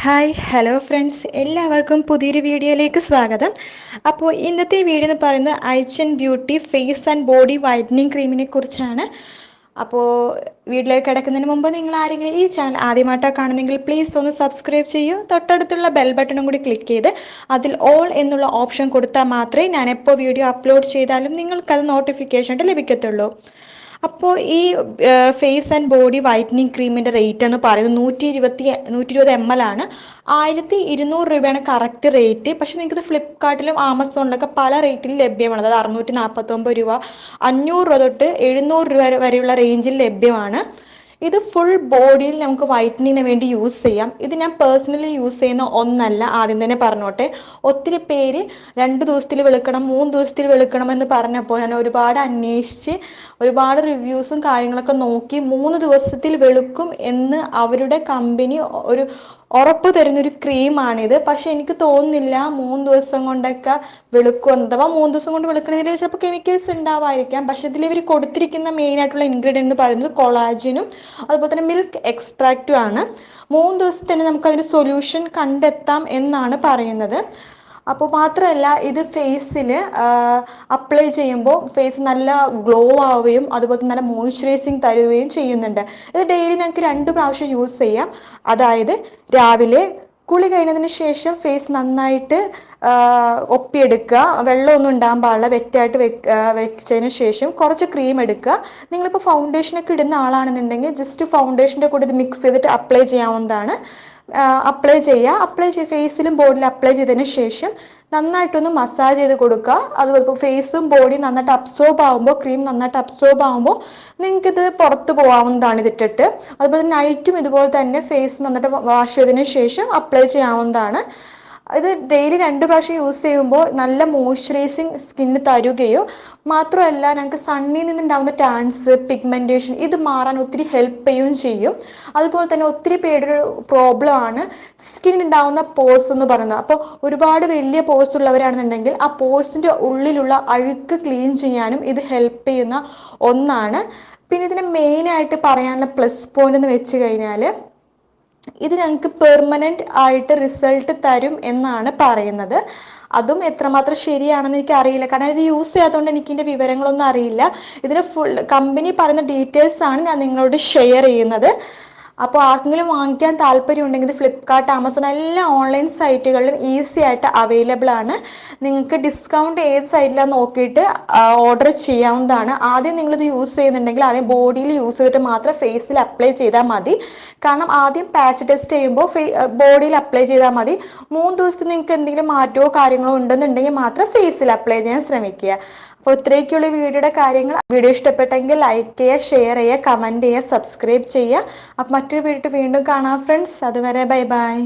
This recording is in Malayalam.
ഹായ് ഹലോ ഫ്രണ്ട്സ്, എല്ലാവർക്കും പുതിയൊരു വീഡിയോയിലേക്ക് സ്വാഗതം. അപ്പോൾ ഇന്നത്തെ വീഡിയോ എന്ന് പറയുന്നത് Aichun beauty face and body whitening ക്രീമിനെ കുറിച്ചാണ്. അപ്പോൾ വീഡിയോയിലേക്ക് കിടക്കുന്നതിന് മുമ്പ് നിങ്ങൾ ആരെങ്കിലും ഈ ചാനൽ ആദ്യമായിട്ടാണ് കാണുന്നെങ്കിൽ പ്ലീസ് ഒന്ന് സബ്സ്ക്രൈബ് ചെയ്യൂ. തൊട്ടടുത്തുള്ള ബെൽ ബട്ടണും കൂടി ക്ലിക്ക് ചെയ്ത് അതിൽ ഓൾ എന്നുള്ള ഓപ്ഷൻ കൊടുത്താൽ മാത്രമേ ഞാൻ എപ്പോൾ വീഡിയോ അപ്ലോഡ് ചെയ്താലും നിങ്ങൾക്കത് നോട്ടിഫിക്കേഷൻ ലഭിക്കത്തുള്ളൂ. അപ്പോൾ ഈ ഫേസ് ആൻഡ് ബോഡി വൈറ്റനിങ് ക്രീമിൻ്റെ റേറ്റ് എന്ന് പറയുന്നത് 120 ml ആണ്. 1200 രൂപയാണ് കറക്റ്റ് റേറ്റ്. പക്ഷെ നിങ്ങൾക്കിത് ഫ്ലിപ്കാർട്ടിലും ആമസോണിലൊക്കെ പല റേറ്റിൽ ലഭ്യമാണ്. അതായത് 649 രൂപ, 500 രൂപ തൊട്ട് 700 രൂപ വരെയുള്ള റേഞ്ചിൽ ലഭ്യമാണ്. ഇത് ഫുൾ ബോഡിയിൽ നമുക്ക് വൈറ്റനിങ്ങിന് വേണ്ടി യൂസ് ചെയ്യാം. ഇത് ഞാൻ പേഴ്സണലി യൂസ് ചെയ്യുന്ന ഒന്നല്ല, ആദ്യം തന്നെ പറഞ്ഞോട്ടെ. ഒത്തിരി പേര് 2 ദിവസത്തിൽ വെളുക്കണം, 3 ദിവസത്തിൽ വെളുക്കണം എന്ന് പറഞ്ഞപ്പോൾ ഞാൻ ഒരുപാട് അന്വേഷിച്ച് ഒരുപാട് റിവ്യൂസും കാര്യങ്ങളൊക്കെ നോക്കി 3 ദിവസത്തിൽ വെളുക്കും എന്ന് അവരുടെ കമ്പനി ഒരു ഉറപ്പ് തരുന്നൊരു ക്രീമാണിത്. പക്ഷെ എനിക്ക് തോന്നുന്നില്ല 3 ദിവസം കൊണ്ടൊക്കെ വെളുക്കും. അഥവാ 3 ദിവസം കൊണ്ട് വെളുക്കണതിൽ ചിലപ്പോൾ കെമിക്കൽസ് ഉണ്ടാവായിരിക്കാം. പക്ഷെ ഇതിൽ ഇവർ കൊടുത്തിരിക്കുന്ന മെയിൻ ആയിട്ടുള്ള ഇൻഗ്രീഡിയൻ്റ് എന്ന് പറയുന്നത് കൊളാജനും അതുപോലെ തന്നെ മിൽക്ക് എക്സ്ട്രാക്റ്റും ആണ്. 3 ദിവസത്തിൽ തന്നെ നമുക്ക് അതിന് സൊല്യൂഷൻ കണ്ടെത്താം എന്നാണ് പറയുന്നത്. അപ്പോൾ മാത്രമല്ല, ഇത് ഫേസിൽ അപ്ലൈ ചെയ്യുമ്പോൾ ഫേസ് നല്ല ഗ്ലോ ആവുകയും അതുപോലെ നല്ല മോയ്സ്ചറൈസിങ് തരുകയും ചെയ്യുന്നുണ്ട്. ഇത് ഡെയിലി ഞങ്ങൾക്ക് 2 പ്രാവശ്യം യൂസ് ചെയ്യാം. അതായത് രാവിലെ കുളി കഴിഞ്ഞതിന് ശേഷം ഫേസ് നന്നായിട്ട് ഒപ്പിയെടുക്കുക. വെള്ളമൊന്നും ഉണ്ടാകാൻ പാടില്ല. വെറ്റായിട്ട് വെച്ചതിന് ശേഷം കുറച്ച് ക്രീം എടുക്കുക. നിങ്ങളിപ്പോൾ ഫൗണ്ടേഷനൊക്കെ ഇടുന്ന ആളാണെന്നുണ്ടെങ്കിൽ ജസ്റ്റ് ഫൗണ്ടേഷൻ്റെ കൂടെ ഇത് മിക്സ് ചെയ്തിട്ട് അപ്ലൈ ചെയ്യാവുന്നതാണ്. അപ്ലൈ ഫേസിലും ബോഡിയിലും അപ്ലൈ ചെയ്തതിന് ശേഷം നന്നായിട്ടൊന്ന് മസാജ് ചെയ്ത് കൊടുക്കുക. അതുപോലെ ഫേസും ബോഡിയും നന്നായിട്ട് അബ്സോർബ് ആകുമ്പോൾ, ക്രീം നന്നായിട്ട് അബ്സോർബ് ആകുമ്പോൾ നിങ്ങൾക്കിത് പുറത്ത് പോകാവുന്നതാണ് ഇതിട്ടിട്ട്. അതുപോലെ നൈറ്റും ഇതുപോലെ തന്നെ ഫേസ് നന്നായിട്ട് വാഷ് ചെയ്തതിന് ശേഷം അപ്ലൈ ചെയ്യാവുന്നതാണ്. ഇത് ഡെയിലി 2 പ്രാവശ്യം യൂസ് ചെയ്യുമ്പോൾ നല്ല മോയ്സ്ചറൈസിങ് സ്കിന്ന് തരുകയോ മാത്രമല്ല ഞങ്ങൾക്ക് സണ്ണിൽ നിന്നുണ്ടാവുന്ന ടാൻസ്, പിഗ്മെന്റേഷൻ ഇത് മാറാൻ ഒത്തിരി ഹെൽപ്പ് ചെയ്യുകയും ചെയ്യും. അതുപോലെ തന്നെ ഒത്തിരി പേരുടെ പ്രോബ്ലം ആണ് സ്കിന്നിൽ ഉണ്ടാവുന്ന പോഴ്സ് എന്ന് പറയുന്നത്. അപ്പോൾ ഒരുപാട് വലിയ പോഴ്സ് ഉള്ളവരാണെന്നുണ്ടെങ്കിൽ ആ പോഴ്സിന്റെ ഉള്ളിലുള്ള അഴുക്ക് ക്ലീൻ ചെയ്യാനും ഇത് ഹെൽപ്പ് ചെയ്യുന്ന ഒന്നാണ്. പിന്നെ ഇതിന് മെയിൻ ആയിട്ട് പറയാനുള്ള പ്ലസ് പോയിന്റ് എന്ന് വെച്ച് കഴിഞ്ഞാൽ ഇത് ഞങ്ങൾക്ക് പെർമനന്റ് ആയിട്ട് റിസൾട്ട് തരും എന്നാണ് പറയുന്നത്. അതും എത്രമാത്രം ശരിയാണെന്ന് എനിക്ക് അറിയില്ല, കാരണം ഇത് യൂസ് ചെയ്യാത്തതുകൊണ്ട് എനിക്ക് ഇതിന്റെ വിവരങ്ങളൊന്നും അറിയില്ല. ഇതിന് ഫുൾ കമ്പനി പറയുന്ന ഡീറ്റെയിൽസ് ആണ് ഞാൻ നിങ്ങളോട് ഷെയർ ചെയ്യുന്നത്. അപ്പോൾ ആർക്കെങ്കിലും വാങ്ങിക്കാൻ താല്പര്യം ഉണ്ടെങ്കിൽ ഇത് ഫ്ലിപ്കാർട്ട്, ആമസോൺ എല്ലാ ഓൺലൈൻ സൈറ്റുകളിലും ഈസി ആയിട്ട് അവൈലബിൾ ആണ്. നിങ്ങൾക്ക് ഡിസ്കൗണ്ട് ഏത് സൈറ്റിലാണ് നോക്കിയിട്ട് ഓർഡർ ചെയ്യാവുന്നതാണ്. ആദ്യം നിങ്ങളിത് യൂസ് ചെയ്യുന്നുണ്ടെങ്കിൽ ആദ്യം ബോഡിയിൽ യൂസ് ചെയ്തിട്ട് മാത്രം ഫേസിൽ അപ്ലൈ ചെയ്താൽ മതി. കാരണം ആദ്യം പാച്ച് ടെസ്റ്റ് ചെയ്യുമ്പോൾ ബോഡിയിൽ അപ്ലൈ ചെയ്താൽ മതി. 3 ദിവസത്തിൽ നിങ്ങൾക്ക് എന്തെങ്കിലും മാറ്റമോ കാര്യങ്ങളോ ഉണ്ടെന്നുണ്ടെങ്കിൽ മാത്രം ഫേസിൽ അപ്ലൈ ചെയ്യാൻ ശ്രമിക്കുക. അപ്പോൾ ഇത്രയൊക്കെയുള്ള വീഡിയോയുടെ കാര്യങ്ങൾ. വീഡിയോ ഇഷ്ടപ്പെട്ടെങ്കിൽ ലൈക്ക് ചെയ്യുക, ഷെയർ ചെയ്യുക, കമൻറ്റ് ചെയ്യുക, സബ്സ്ക്രൈബ് ചെയ്യുക. അപ്പോൾ മറ്റൊരു വീഡിയോ വീണ്ടും കാണാം ഫ്രണ്ട്സ്. അതുവരെ ബൈ ബൈ.